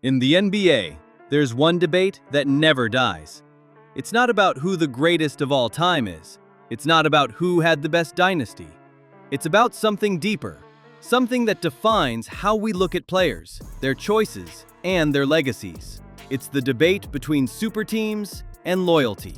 In the NBA, there's one debate that never dies. It's not about who the greatest of all time is. It's not about who had the best dynasty. It's about something deeper, something that defines how we look at players, their choices, and their legacies. It's the debate between super teams and loyalty.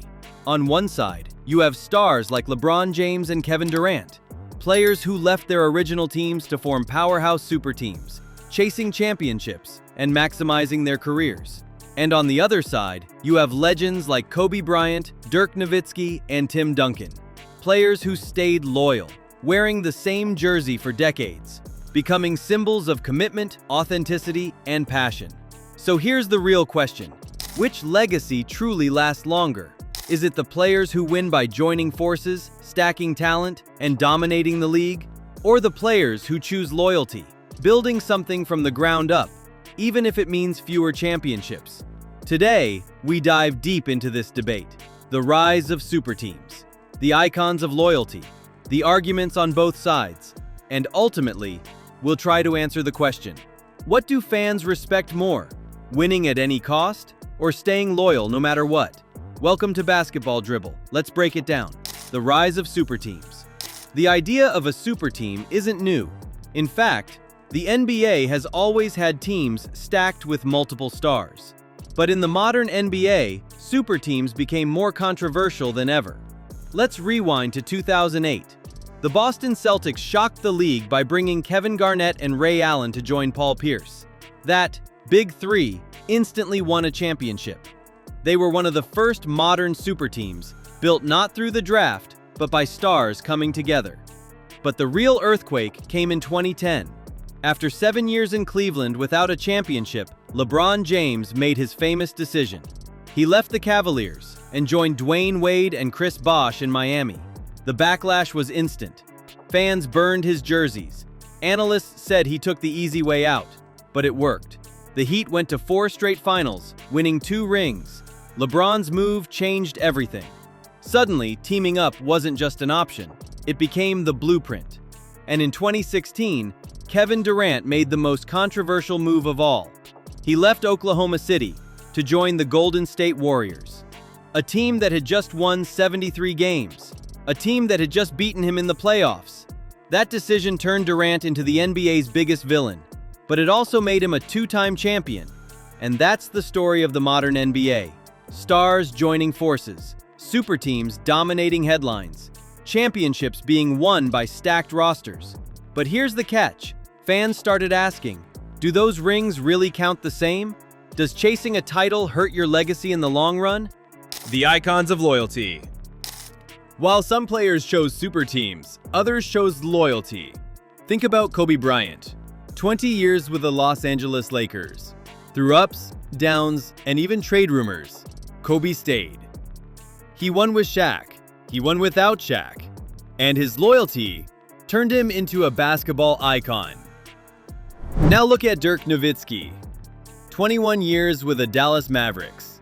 On one side, you have stars like LeBronJames and KevinDurant, players who left their original teams to form powerhouse super teams, chasing championships and maximizing their careers. And on the other side, you have legends like Kobe Bryant, Dirk Nowitzki, and Tim Duncan, players who stayed loyal, wearing the same jersey for decades, becoming symbols of commitment, authenticity, and passion. So here's the real question. Which legacy truly lasts longer? Is it the players who win by joining forces, stacking talent, and dominating the league? Or the players who choose loyalty, building something from the ground up, even if it means fewer championships? Today, we dive deep into this debate. The rise of super teams, the icons of loyalty, the arguments on both sides, and ultimately, we'll try to answer the question: what do fans respect more? Winning at any cost, or staying loyal no matter what? Welcome to Basketball Dribble. Let's break it down. The rise of super teams. The idea of a super team isn't new. In fact, the NBA has always had teams stacked with multiple stars. But in the modern NBA, super teams became more controversial than ever. Let's rewind to 2008. The Boston Celtics shocked the league by bringing Kevin Garnett and Ray Allen to join Paul Pierce. That Big Three instantly won a championship. They were one of the first modern super teams, built not through the draft, but by stars coming together. But the real earthquake came in 2010. After 7 years in Cleveland without a championship, LeBronJames made his famous decision. He left the Cavaliers and joined Dwayne Wade and Chris Bosh in Miami. The backlash was instant. Fans burned his jerseys. Analysts said he took the easy way out, but it worked. The Heat went to 4 straight finals, winning 2 rings. LeBron's move changed everything. Suddenly, teaming up wasn't just an option. It became the blueprint. And in 2016, KevinDurant made the most controversial move of all. He left Oklahoma City to join the Golden State Warriors, a team that had just won 73 games, a team that had just beaten him in the playoffs. That decision turned Durant into the NBA's biggest villain, but it also made him a 2-time champion. And that's the story of the modern NBA. Stars joining forces, super teams dominating headlines, championships being won by stacked rosters. But here's the catch. Fans started asking, do those rings really count the same? Does chasing a title hurt your legacy in the long run? The icons of loyalty. While some players chose super teams, others chose loyalty. Think about Kobe Bryant. 20 years with the Los Angeles Lakers. Through ups, downs, and even trade rumors, Kobe stayed. He won with Shaq. He won without Shaq. And his loyalty turned him into a basketball icon. Now look at Dirk Nowitzki. 21 years with the Dallas Mavericks.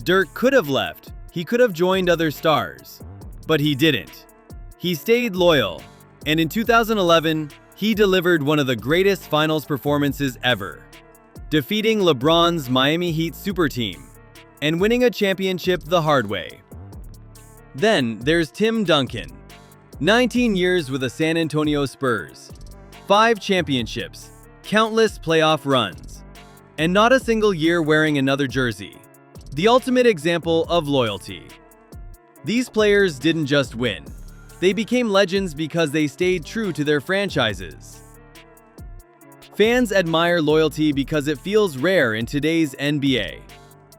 Dirk could have left. He could have joined other stars. But he didn't. He stayed loyal. And in 2011, he delivered one of the greatest finals performances ever, defeating LeBron's Miami Heat super team and winning a championship the hard way. Then there's Tim Duncan. 19 years with the San Antonio Spurs. 5 championships, countless playoff runs, and not a single year wearing another jersey. The ultimate example of loyalty. These players didn't just win. They became legends because they stayed true to their franchises. Fans admire loyalty because it feels rare in today's NBA.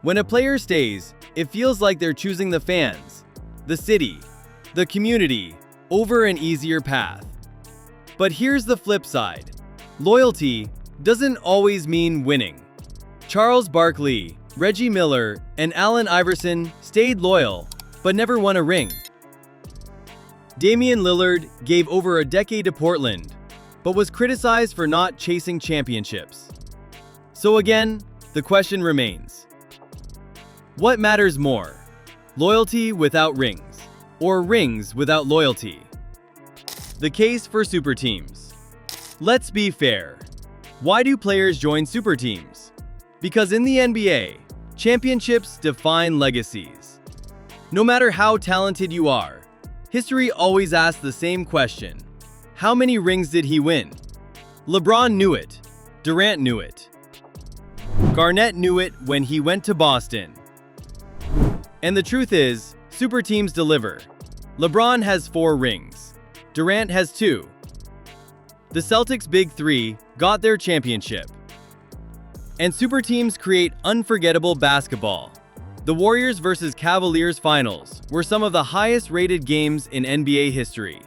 When a player stays, it feels like they're choosing the fans, the city, the community, over an easier path. But here's the flip side. Loyalty doesn't always mean winning. Charles Barkley, Reggie Miller, and Allen Iverson stayed loyal, but never won a ring. Damian Lillard gave over a decade to Portland, but was criticized for not chasing championships. So again, the question remains: what matters more? Loyalty without rings, or rings without loyalty? The case for super teams. Let's be fair. Why do players join super teams? Because in the NBA, championships define legacies. No matter how talented you are, history always asks the same question. How many rings did he win? LeBron knew it. Durant knew it. Garnett knew it when he went to Boston. And the truth is, super teams deliver. LeBron has 4 rings. Durant has 2. The Celtics' Big Three got their championship. And super teams create unforgettable basketball. The Warriors vs. Cavaliers finals were some of the highest-rated games in NBA history.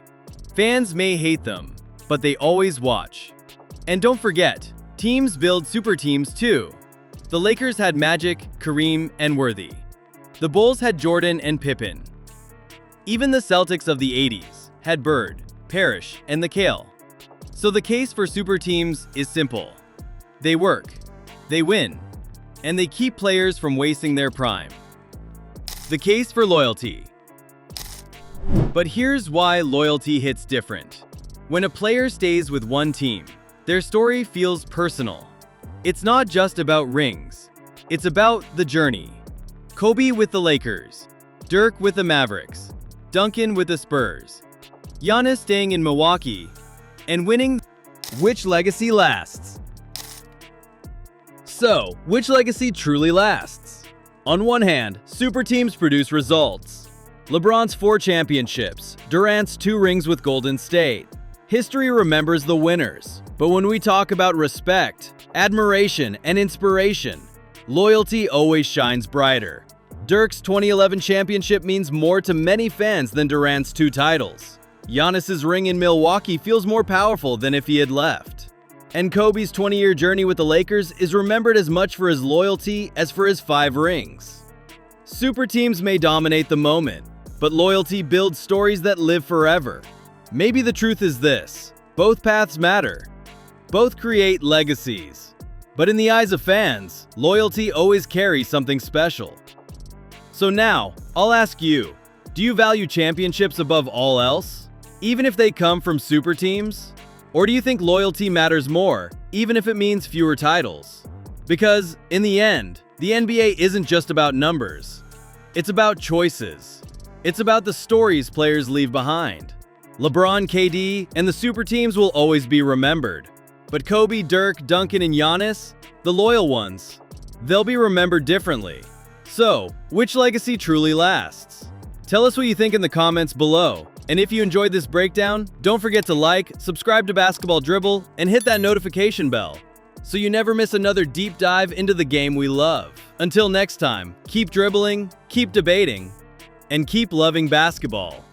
Fans may hate them, but they always watch. And don't forget, teams build super teams too. The Lakers had Magic, Kareem, and Worthy. The Bulls had Jordan and Pippen. Even the Celtics of the 80s had Bird, Parrish, and the Kale. So the case for super teams is simple. They work, they win, and they keep players from wasting their prime. The case for loyalty. But here's why loyalty hits different. When a player stays with one team, their story feels personal. It's not just about rings. It's about the journey. Kobe with the Lakers, Dirk with the Mavericks, Duncan with the Spurs, Giannis staying in Milwaukee, and winning. Which legacy lasts? So, which legacy truly lasts? On one hand, super teams produce results. LeBron's 4 championships, Durant's 2 rings with Golden State. History remembers the winners. But when we talk about respect, admiration, and inspiration, loyalty always shines brighter. Dirk's 2011 championship means more to many fans than Durant's 2 titles. Giannis's ring in Milwaukee feels more powerful than if he had left. And Kobe's 20-year journey with the Lakers is remembered as much for his loyalty as for his 5 rings. Super teams may dominate the moment, but loyalty builds stories that live forever. Maybe the truth is this: both paths matter. Both create legacies. But in the eyes of fans, loyalty always carries something special. So now, I'll ask you, do you value championships above all else, even if they come from super teams? Or do you think loyalty matters more, even if it means fewer titles? Because, in the end, the NBA isn't just about numbers. It's about choices. It's about the stories players leave behind. LeBron, KD, and the super teams will always be remembered. But Kobe, Dirk, Duncan, and Giannis, the loyal ones, they'll be remembered differently. So, which legacy truly lasts? Tell us what you think in the comments below. And if you enjoyed this breakdown, don't forget to like, subscribe to Basketball Dribble, and hit that notification bell so you never miss another deep dive into the game we love. Until next time, keep dribbling, keep debating, and keep loving basketball.